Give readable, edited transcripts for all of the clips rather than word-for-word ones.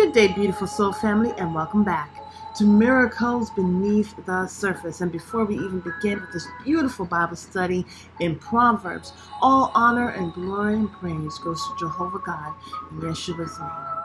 Good day, beautiful soul family, and welcome back to Miracles Beneath the Surface. And before we even begin with this beautiful Bible study in Proverbs, all honor and glory and praise goes to Jehovah God in Yeshua's name.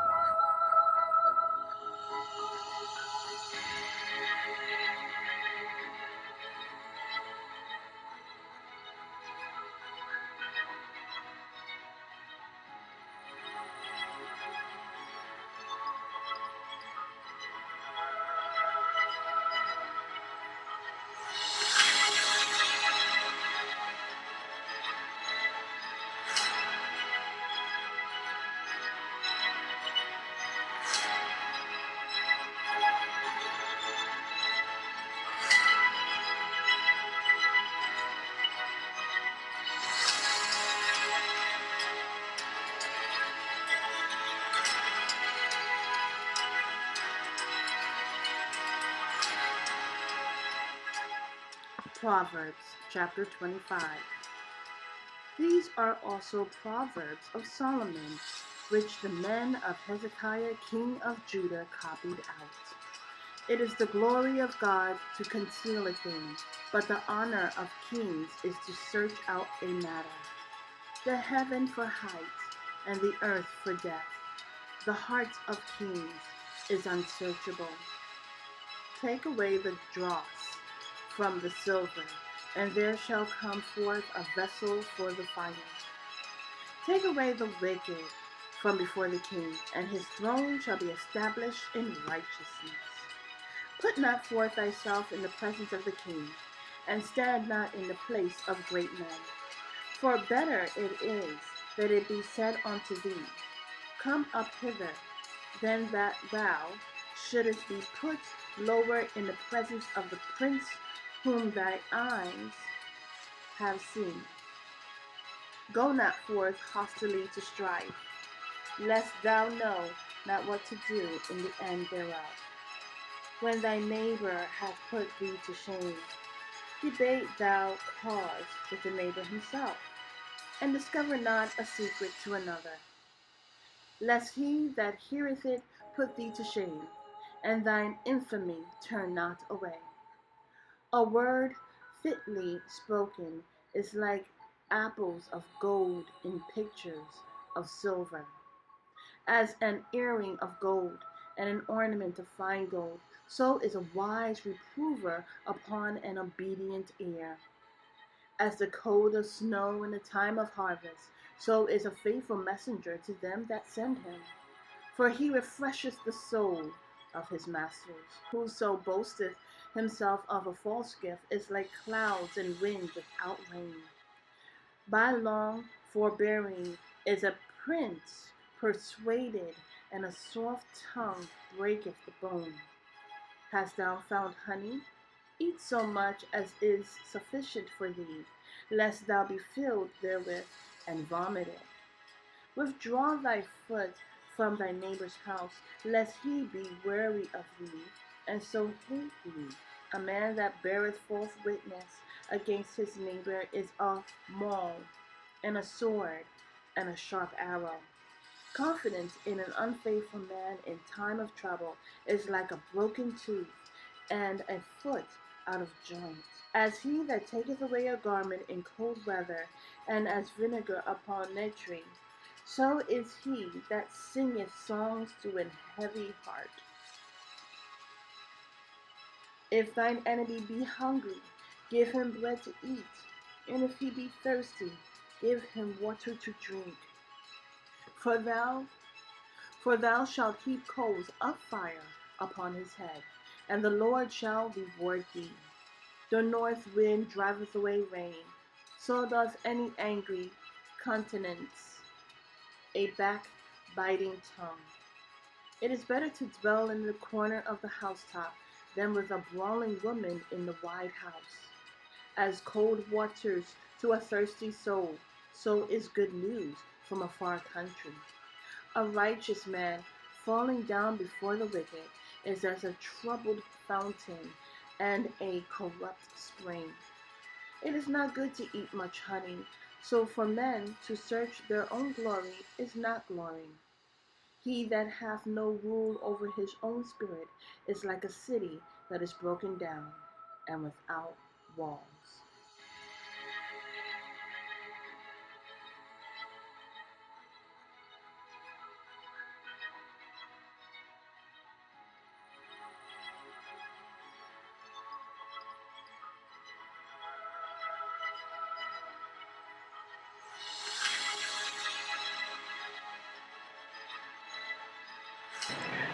Proverbs chapter 25. These are also Proverbs of Solomon, which the men of Hezekiah king of Judah copied out. It is the glory of God to conceal a thing, but the honor of kings is to search out a matter. The heaven for height, and the earth for depth. The heart of kings is unsearchable. Take away the dross from the silver, and there shall come forth a vessel for the fire. Take away the wicked from before the king, and his throne shall be established in righteousness. Put not forth thyself in the presence of the king, and stand not in the place of great men. For better it is that it be said unto thee, Come up hither, than that thou shouldest be put lower in the presence of the prince whom thy eyes have seen. Go not forth hastily to strive, lest thou know not what to do in the end thereof. When thy neighbor hath put thee to shame, debate thou cause with the neighbor himself, and discover not a secret to another, lest he that heareth it put thee to shame, and thine infamy turn not away. A word fitly spoken is like apples of gold in pictures of silver. As an earring of gold and an ornament of fine gold, so is a wise reprover upon an obedient ear. As the cold of snow in the time of harvest, so is a faithful messenger to them that send him. For he refresheth the soul of his masters. Whoso boasteth himself of a false gift is like clouds and wind without rain. By long forbearing is a prince persuaded, and a soft tongue breaketh the bone. Hast thou found honey? Eat so much as is sufficient for thee, lest thou be filled therewith and vomit it. Withdraw thy foot from thy neighbor's house, lest he be weary of thee, and so hate thee. A man that beareth false witness against his neighbor is a maul, and a sword, and a sharp arrow. Confidence in an unfaithful man in time of trouble is like a broken tooth, and a foot out of joint. As he that taketh away a garment in cold weather, and as vinegar upon nectarine, so is he that singeth songs to an heavy heart. If thine enemy be hungry, give him bread to eat, and if he be thirsty, give him water to drink. For thou shalt heap coals of fire upon his head, and the Lord shall reward thee. The north wind driveth away rain, so does any angry countenance a backbiting tongue. It is better to dwell in the corner of the housetop than with a brawling woman in the wide house. As cold waters to a thirsty soul, so is good news from a far country. A righteous man falling down before the wicked is as a troubled fountain and a corrupt spring. It is not good to eat much honey, so for men to search their own glory is not glory. He that hath no rule over his own spirit is like a city that is broken down and without walls.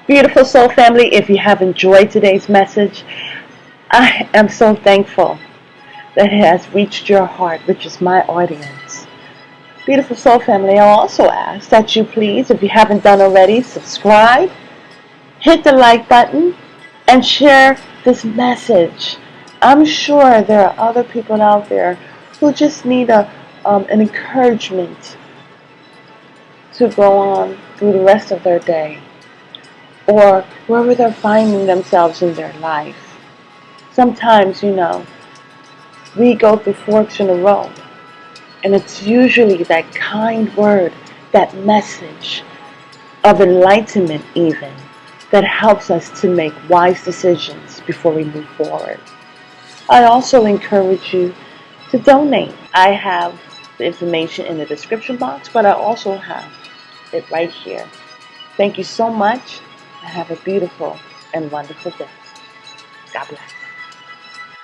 Beautiful soul family, if you have enjoyed today's message, I am so thankful that it has reached your heart, which is my audience. Beautiful soul family, I also ask that you please, if you haven't done already, subscribe, hit the like button, and share this message. I'm sure there are other people out there who just need an encouragement to go on through the rest of their day, or wherever they're finding themselves in their life. Sometimes, we go through forks in the road, and it's usually that kind word, that message of enlightenment even, that helps us to make wise decisions before we move forward. I also encourage you to donate. I have the information in the description box, but I also have it right here. Thank you so much, and have a beautiful and wonderful day. God bless.